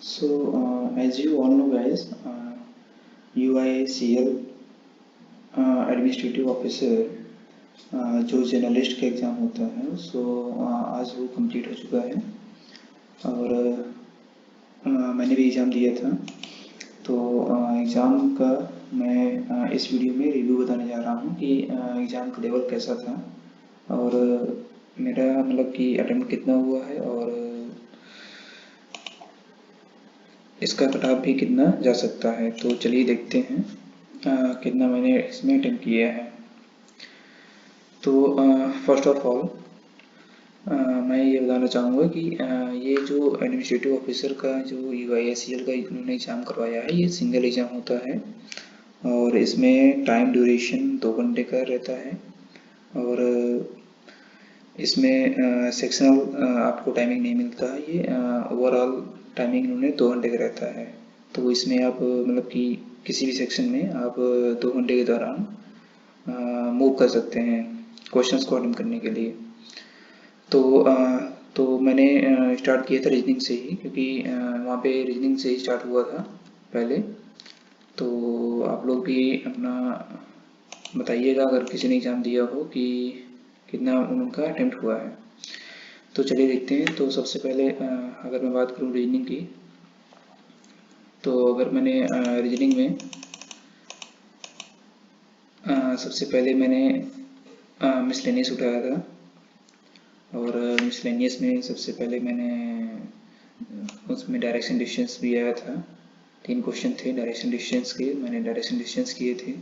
So, as you all know, guys, UICL administrative officer जो journalist का exam होता है आज वो कंप्लीट हो चुका है और मैंने भी एग्ज़ाम दिया था। तो एग्ज़ाम का मैं इस वीडियो में रिव्यू बताने जा रहा हूँ कि एग्ज़ाम का लेवल कैसा था और मेरा मतलब कि अटेम्प्ट कितना हुआ है और इसका कट ऑफ भी कितना जा सकता है। तो चलिए देखते हैं कितना मैंने इसमें अटेम्प्ट किया है। तो फर्स्ट ऑफ ऑल मैं ये बताना चाहूँगा कि ये जो एडमिनिस्ट्रेटिव ऑफिसर का जो UICL का इन्होंने एग्ज़ाम करवाया है, ये सिंगल एग्ज़ाम होता है और इसमें टाइम ड्यूरेशन 2 घंटे का रहता है और इसमें सेक्शनल आपको टाइमिंग नहीं मिलता है। ये ओवरऑल टाइमिंग इन्होंने 2 घंटे का रहता है। तो इसमें आप मतलब कि किसी भी सेक्शन में आप 2 घंटे के दौरान मूव कर सकते हैं क्वेश्चंस को अटेम्प्ट करने के लिए। तो मैंने स्टार्ट किया था रीजनिंग से ही, क्योंकि वहाँ पे रीजनिंग से ही स्टार्ट हुआ था पहले। तो आप लोग भी अपना बताइएगा अगर किसी ने एग्ज़ाम दिया हो कि कितना उनका अटेम्प्ट हुआ है। तो चलिए देखते हैं। तो सबसे पहले अगर मैं बात करूँ रीजनिंग की, तो अगर मैंने रीजनिंग में सबसे पहले मैंने मिसलेनियस उठाया था और मिसलेनियस में सबसे पहले मैंने उसमें डायरेक्शन डिस्टेंस भी आया था। 3 क्वेश्चन थे डायरेक्शन डिस्टेंस के, मैंने डायरेक्शन डिस्टेंस किए थे।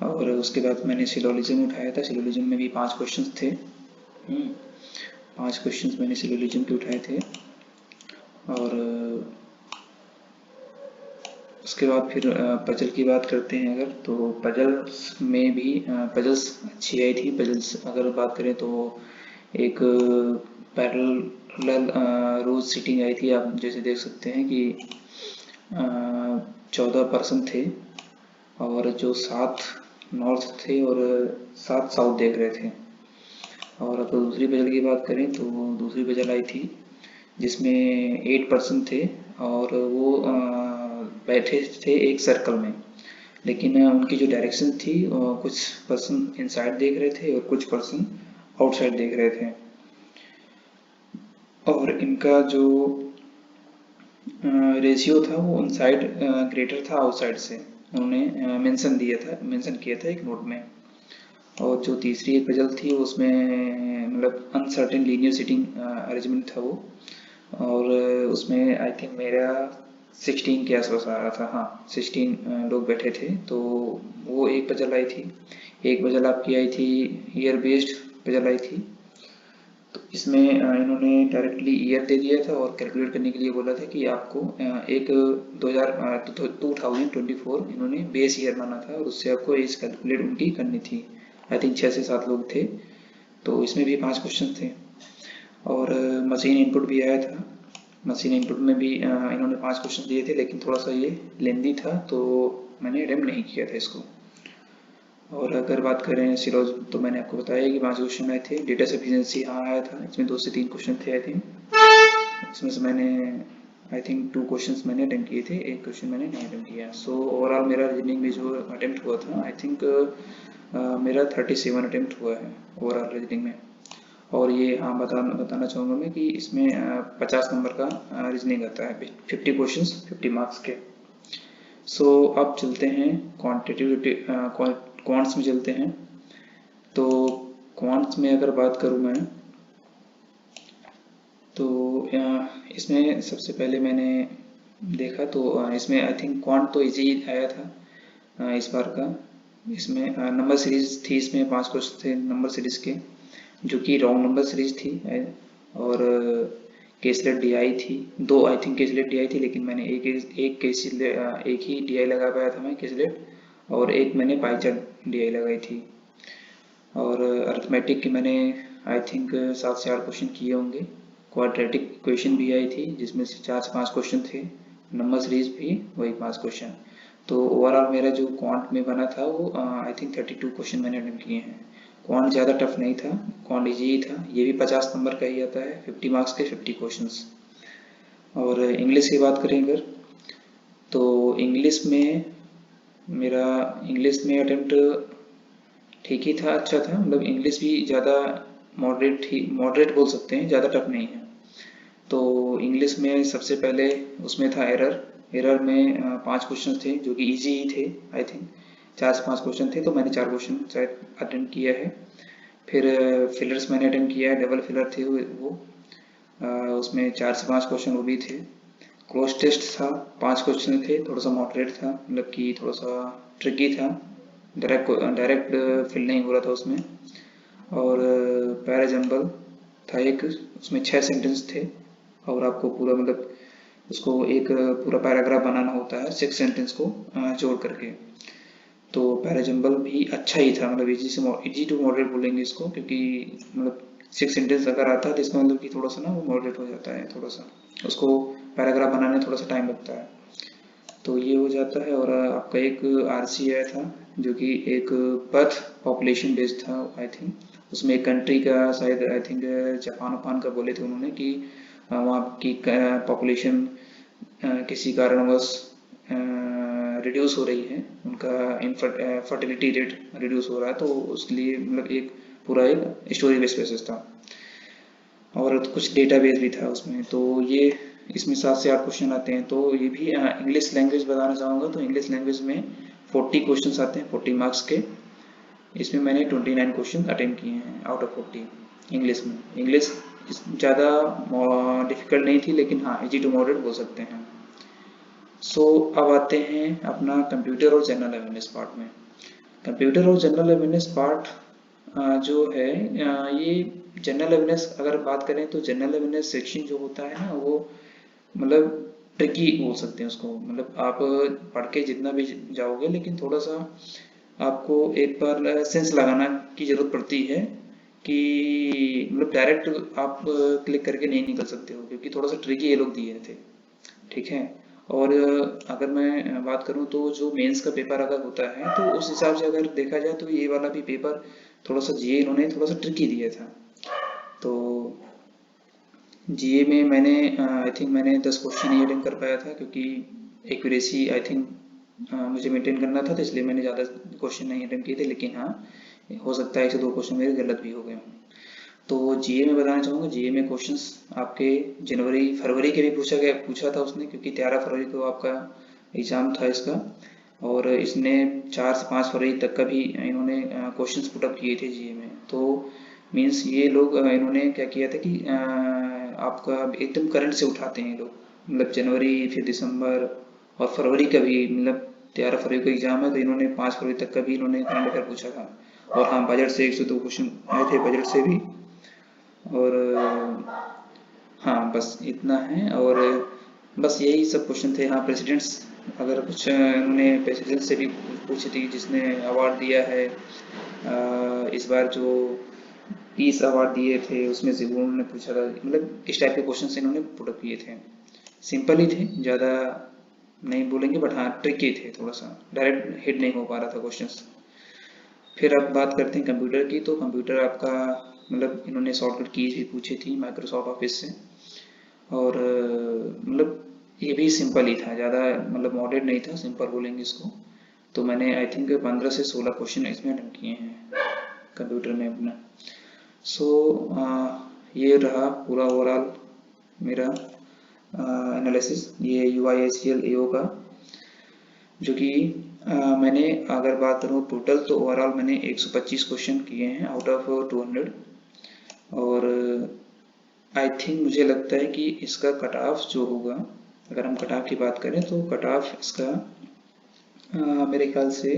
और उसके बाद मैंने सिलोजिज्म उठाया था। सिलोजिज्म में भी 5 क्वेश्चन थे। 5 क्वेश्चन मैंने सिलोजिज्म के उठाए थे। और उसके बाद फिर पजल की बात करते हैं अगर, तो पजल्स में भी पजल्स अच्छी आई थी। पजल्स अगर बात करें तो एक पैरेलल रोज सीटिंग आई थी। आप जैसे देख सकते हैं कि 14 पर्सन थे और जो 7 नॉर्थ थे और 7 साउथ देख रहे थे। और अगर दूसरी पजल की बात करें तो दूसरी पजल आई थी जिसमें 8 पर्सन थे और वो बैठे थे एक सर्कल में, लेकिन उनकी जो डायरेक्शन थी कुछ पर्सन इनसाइड देख रहे थे और कुछ पर्सन आउटसाइड देख रहे थे। और इनका जो रेशियो था वो इनसाइड ग्रेटर था आउटसाइड से, उन्होंने मेंशन किया था एक नोट में। और जो तीसरी एक पजल थी उसमें मतलब अनसर्टेन लीनियर सिटिंग अरेंजमेंट था वो, और उसमें आई थिंक मेरा 16 के आसपास आ रहा था। हाँ, 16 लोग बैठे थे। तो वो एक पजल आई थी। एक पजल आपकी आई थी ईयर बेस्ड पजल आई थी। तो इसमें इन्होंने डायरेक्टली ईयर दे दिया था और कैलकुलेट करने के लिए बोला था कि आपको एक 2024 इन्होंने बेस ईयर माना था और उससे आपको एज कैलकुलेट उनकी करनी थी। आई थिंक 6 से 7 लोग थे। तो इसमें भी 5 क्वेश्चन थे और मशीन इनपुट भी आया था। मशीन इनपुट में भी इन्होंने 5 क्वेश्चन दिए थे, लेकिन थोड़ा सा ये लेंदी था तो मैंने अटेम्प्ट नहीं किया था इसको। और अगर बात करें सिलोज, तो मैंने आपको बताया कि 5 क्वेश्चन आए थे। डेटा सफिशिएंसी हाँ आया था, इसमें 2 से 3 क्वेश्चन थे आई थिंक। इसमें से मैंने आई थिंक 2 क्वेश्चंस मैंने अटेम्प्ट किए थे, एक क्वेश्चन मैंने नहीं अटेम्प्ट किया। सो ओवरऑल मेरा रीजनिंग में जो अटेम्प्ट हुआ था आई थिंक मेरा 37 अटेम्प्ट हुआ है ओवरऑल रीजनिंग में। और ये हाँ बताना चाहूँगा मैं कि इसमें 50 नंबर का रीजनिंग आता है, 50 क्वेश्चन 50 मार्क्स के। सो अब चलते हैं क्वान्टिटेटिव क्वांट्स में चलते हैं। तो क्वांट्स में अगर बात करूँ मैं, तो इसमें सबसे पहले मैंने देखा तो इसमें आई थिंक क्वांट तो इजी आया था इस बार का। इसमें नंबर सीरीज थी, इसमें 5 क्वेश्चन थे नंबर सीरीज के, जो कि रॉन्ग नंबर सीरीज थी। और केसलेट डी आई थी, 2 I think caselet D I थी, लेकिन मैंने एक ही डी आई लगा पाया था मैं केसलेट, और एक मैंने पाई चार्ट डी आई लगाई थी। और अर्थमेटिक की मैंने आई थिंक 7 से 8 क्वेश्चन किए होंगे। क्वाड्रेटिक इक्वेशन भी आई थी जिसमें से 4 से 5 क्वेश्चन थे। नंबर सीरीज भी वही 5 क्वेश्चन। तो ओवरऑल मेरा जो क्वांट में बना था वो आई थिंक 32 क्वेश्चन मैंने अटेम्प्ट किए हैं। क्वांट ज़्यादा टफ नहीं था, क्वांट इजी ही था। ये भी 50 नंबर का ही आता है, 50 मार्क्स के 50 क्वेश्चन। और इंग्लिश की बात करें अगर, तो इंग्लिश में अटेम्प्ट ठीक ही था, अच्छा था, मतलब इंग्लिश भी ज़्यादा मॉडरेट बोल सकते हैं, ज़्यादा टफ नहीं है। तो इंग्लिश में सबसे पहले उसमें था एरर में 5 क्वेश्चन थे जो कि इजी ही थे, आई थिंक 4 से 5 क्वेश्चन थे, तो मैंने 4 क्वेश्चन शायद अटेम्प्ट किया है। फिर फिलर्स मैंने अटेम्प्ट किया है, डबल फिलर थे वो, उसमें 4 से 5 क्वेश्चन वो भी थे। क्लोज टेस्ट था, 5 क्वेश्चन थे, थोड़ा सा मॉडरेट था, मतलब कि थोड़ा सा ट्रिकी था, डायरेक्ट फिल नहीं हो रहा था उसमें। और पैराजम्बल था एक, उसमें 6 सेंटेंस थे, और आपको पूरा मतलब उसको एक पूरा पैराग्राफ बनाना होता है 6 सेंटेंस को जोड़ करके। तो पैराजम्बल भी अच्छा ही था, मतलब इजी टू मॉडरेट बोलेंगे इसको, क्योंकि मतलब 6 सेंटेंस अगर आता है तो इसका मतलब कि थोड़ा सा ना वो मॉडरेट हो जाता है, थोड़ा सा उसको पैराग्राफ बनाने में थोड़ा सा टाइम लगता है, तो ये हो जाता है। और आपका एक आरसी आया था जो कि एक बर्थ पॉपुलेशन बेस्ड था, आई थिंक उसमें एक कंट्री का शायद आई थिंक जापान वापान का बोले थे उन्होंने कि वहाँ की पॉपुलेशन किसी कारणवश रिड्यूस हो रही है, उनका फर्टिलिटी रेट रिड्यूस हो रहा है, तो उसके लिए मतलब एक पूरा एक स्टोरी बेस्ड था, और कुछ डेटाबेस भी था उसमें। तो ये इसमें 7 से 8 क्वेश्चन आते हैं। तो ये भी इंग्लिश लैंग्वेज बताना चाहूँगा, तो इंग्लिश लैंग्वेज में 40 क्वेश्चन आते हैं, 40 मार्क्स के। इसमें मैंने 29 क्वेश्चन अटेम्प्ट किए हैं आउट ऑफ 40 इंग्लिश में। इंग्लिश ज़्यादा डिफिकल्ट नहीं थी, लेकिन हाँ इजी टू मॉडरेट बोल सकते हैं। सो अब आते हैं अपना कंप्यूटर और जनरल अवेयरनेस पार्ट में। कंप्यूटर और जनरल अवेयरनेस पार्ट जो है, ये जनरल अवेयरनेस अगर बात करें तो जनरल अवेयरनेस सेक्शन जो होता है ना, वो मतलब ट्रिकी बोल सकते हैं उसको, मतलब आप पढ़ के जितना भी जाओगे, लेकिन थोड़ा सा आपको एक बार सेंस लगाना की जरूरत पड़ती है कि मतलब डायरेक्ट आप क्लिक करके नहीं निकल सकते हो, क्योंकि थोड़ा सा ट्रिकी ये लोग दिए थे, ठीक है। और अगर मैं बात करूं तो जो मेंस का पेपर अगर होता है तो उस हिसाब से अगर देखा जाए तो ये वाला भी पेपर थोड़ा सा जीए इन्होंने थोड़ा सा ट्रिकी दिया था। तो जीए में मैंने आई थिंक मैंने 10 क्वेश्चन ही अटेम्प्ट कर पाया था, क्योंकि एक्यूरेसी आई थिंक मुझे मेंटेन करना था, तो इसलिए मैंने ज़्यादा क्वेश्चन नहीं अटेम्प्ट किए थे, लेकिन हाँ हो सकता है 1 से 2 क्वेश्चन मेरे गलत भी हो गए हों। तो जीए में बताना चाहूँगा, जीए में क्वेश्चंस आपके जनवरी फरवरी के भी पूछा था उसने, क्योंकि 13 फरवरी को आपका एग्ज़ाम था इसका, और इसने 4 से 5 फरवरी तक का भी इन्होंने क्वेश्चंस पुटअप किए थे जीए में। तो मीन्स ये लोग इन्होंने क्या किया था कि आपका एकदम करंट से उठाते हैं ये लोग, मतलब जनवरी फिर दिसंबर और फरवरी का भी, मतलब 13 फरवरी को एग्जाम है तो इन्होंने 5 फरवरी तक का भी इन्होंने करंट अफेयर पूछा था। और हाँ बजट से 1 से 2 क्वेश्चन आए थे बजट से भी। और हाँ बस इतना है, और बस यही सब क्वेश्चन थे। हाँ प्रेसिडेंट्स अगर कुछ उन्होंने प्रेसिडेंट से भी पूछी थी, जिसने अवार्ड दिया है इस बार जो पीस अवार्ड दिए थे उसमें से वो उन्होंने पूछा था, मतलब इस टाइप के क्वेश्चन इन्होंने पुटअप किए थे। सिंपल ही थे, ज़्यादा नहीं बोलेंगे, बट हाँ ट्रिकी थे, थोड़ा सा डायरेक्ट हिट नहीं हो पा रहा था क्वेश्चंस। फिर अब बात करते हैं कंप्यूटर की, तो कंप्यूटर आपका मतलब इन्होंने शॉर्टकट कीज भी पूछी थी माइक्रोसॉफ्ट ऑफिस से, और मतलब ये भी सिंपल ही था, ज़्यादा मतलब मॉडरेट नहीं था, सिंपल बोलेंगे इसको। तो मैंने आई थिंक 15 से 16 क्वेश्चन इसमें अटेम्प्ट किए हैं कंप्यूटर में अपना। सो ये रहा पूरा ओवरऑल मेरा एनालिसिस, ये U I S C L A O का, जो कि मैंने अगर बात करूँ टोटल तो ओवरऑल मैंने 125 क्वेश्चन किए हैं आउट ऑफ 200। और आई थिंक मुझे लगता है कि इसका कट ऑफ जो होगा, अगर हम कट ऑफ की बात करें तो कट ऑफ इसका मेरे ख्याल से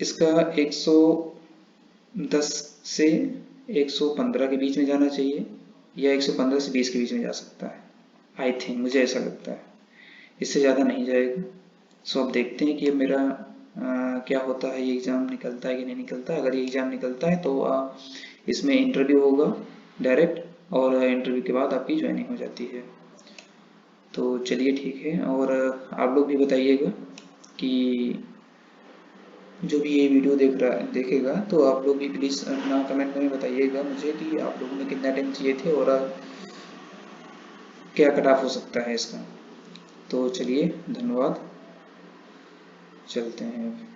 इसका 110 से 115 के बीच में जाना चाहिए, या 115 से 20 के बीच में जा सकता है, आई थिंक मुझे ऐसा लगता है, इससे ज़्यादा नहीं जाएगा। सो अब देखते हैं कि अब मेरा क्या होता है, ये एग्ज़ाम निकलता है कि नहीं निकलता है। अगर ये एग्ज़ाम निकलता है तो इसमें इंटरव्यू होगा डायरेक्ट, और इंटरव्यू के बाद आपकी ज्वाइनिंग हो जाती है। तो चलिए ठीक है, और आप लोग भी बताइएगा कि जो भी ये वीडियो देखेगा, तो आप लोग भी प्लीज़ अपना कमेंट में बताइएगा मुझे कि आप लोगों ने कितना टाइम चाहिए थे, और क्या कट ऑफ हो सकता है इसका। तो चलिए धन्यवाद, चलते हैं।